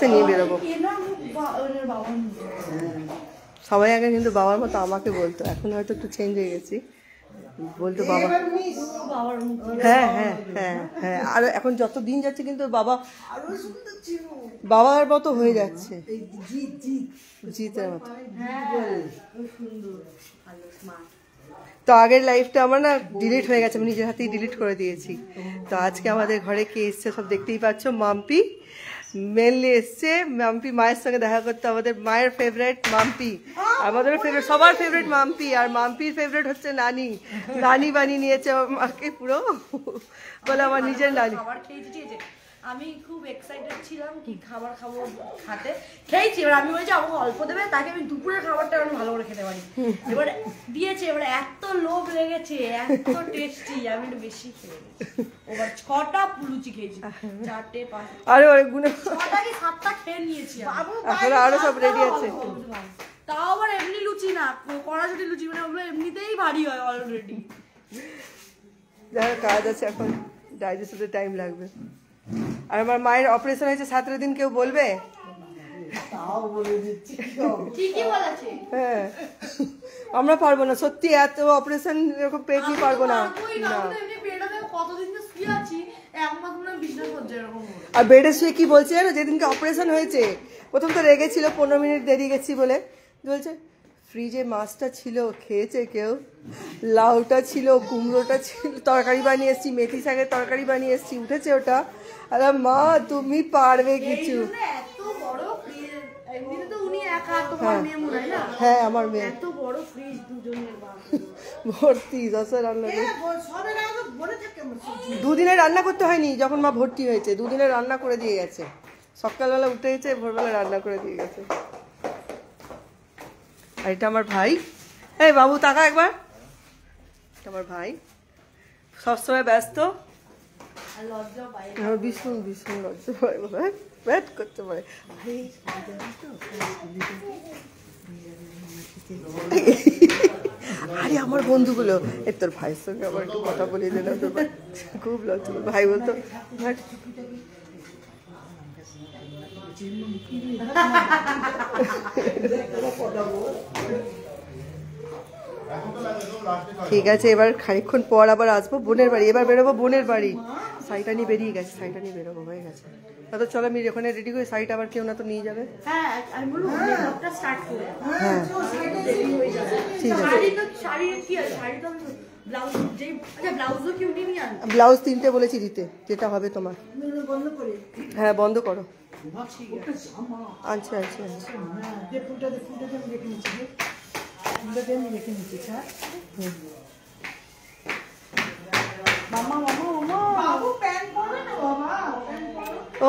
নিয়ে বেরোবো। সবাই আগে কিন্তু বাবার মতো আমাকে বলতো, এখন হয়তো একটু চেঞ্জ হয়ে গেছি, বলতো বাবা। হ্যাঁ হ্যাঁ হ্যাঁ হ্যাঁ, আর এখন যত দিন যাচ্ছে কিন্তু বাবার মতো হয়ে যাচ্ছে, জিতের মতো। তো আগের লাইফটা আমার না ডিলিট হয়ে গেছে, আমি নিজের হাতেই ডিলিট করে দিয়েছি। তো আজকে আমাদের ঘরে কে এসছে সব দেখতেই পাচ্ছ, মাম্পি মেনলি এসছে। মাম্পি মায়ের সঙ্গে দেখা করতে, আমাদের মায়ের ফেভারিট মাম্পি, আমাদের ফেভারিট, সবার ফেভারিট মাম্পি। আর মাম্পির ফেভারিট হচ্ছে নানি, নানি বানিয়ে নিয়েছে আমার মাকে পুরো, বলে আমার নিজের নানি। আমি খুব এক্সাইটেড ছিলাম কি খাবার খাবো, খেয়েছি। এবার আমি বলছি আমাকে অল্প দেবে, তাকে আমি দুপুরের খাবারটা আমি ভালো করে খেতে পারি। এবার দিয়েছে, এবার এত লোভ লেগেছে, এত টেস্টি, আমি একটু বেশি খেয়ে গেছি। এবার 6টা লুচি খেয়েছি, 4টে 5 আরে অনেকগুলো, 6টা কি 7টা খেয়ে নিয়েছি। এখন আরো সব রেডি আছে। তাও আবার এমনি লুচি না, কড়াঝুটি লুচি, মানে ওগুলো এমনিতেই ভারী হয় অলরেডি। যারা কাজ আছে এখন, ডাইজেস্ট হতে টাইম লাগবে। আর আমার মায়ের অপারেশন হয়েছে 17 দিন, কেউ বলবে? হ্যাঁ, আমরা পারবো না সত্যি, এত অপারেশন এরকম পেট নিয়ে পারবো না। আর বেডে শুয়ে কি বলছে জানো, যেদিনকে অপারেশন হয়েছে প্রথম তো রেগেছিল, 15 মিনিট দেরি গেছি বলে, বলছে ফ্রিজে মাছটা ছিল, খেয়েছে কেউ? লাউটা ছিল, কুমড়োটা ছিল, তরকারি বানিয়ে এসছি, মেথি শাকের তরকারি বানিয়ে এসছি, উঠেছে ওটা। আরে মা তুমি পারবে কিছু? হ্যাঁ আমার মেয়ে ভর্তি, দশের রান্না, 2 দিনে রান্না করতে হয়নি যখন মা ভর্তি হয়েছে, 2 দিনে রান্না করে দিয়ে গেছে। সকালবেলা উঠে গেছে, ভোরবেলা রান্না করে দিয়ে গেছে। আর এটা আমার ভাই, এই বাবু তাকা একবার, আমার ভাই সবসময় ব্যস্ত, ভীষণ ভীষণ লজ্জা পায়, ব্যাট করতে পারে। আরে আমার বন্ধুগুলো, এর তোর ভাইয়ের সঙ্গে আবার একটু কথা বলিয়ে দিলাম, তোর খুব লজ্জা। ভাই বলতো ঠিক আছে, এবার খানিকক্ষণ পর আবার আসবো বোনের বাড়ি, এবার বেরোবো বোনের বাড়ি। শাড়িটা নিয়ে বেরিয়ে গেছে, শাড়িটা নিয়ে বেরোবো, হয়ে গেছে। তো চলো আমি ওখানে রেডি করি, শাড়িটা আবার কেউ না তো নিয়ে যাবে। হ্যাঁ ঠিক আছে। ব্লাউজ 3টে বলেছি দিতে, যেটা হবে তোমার। হ্যাঁ বন্ধ করো, আচ্ছা আচ্ছা আচ্ছা। ও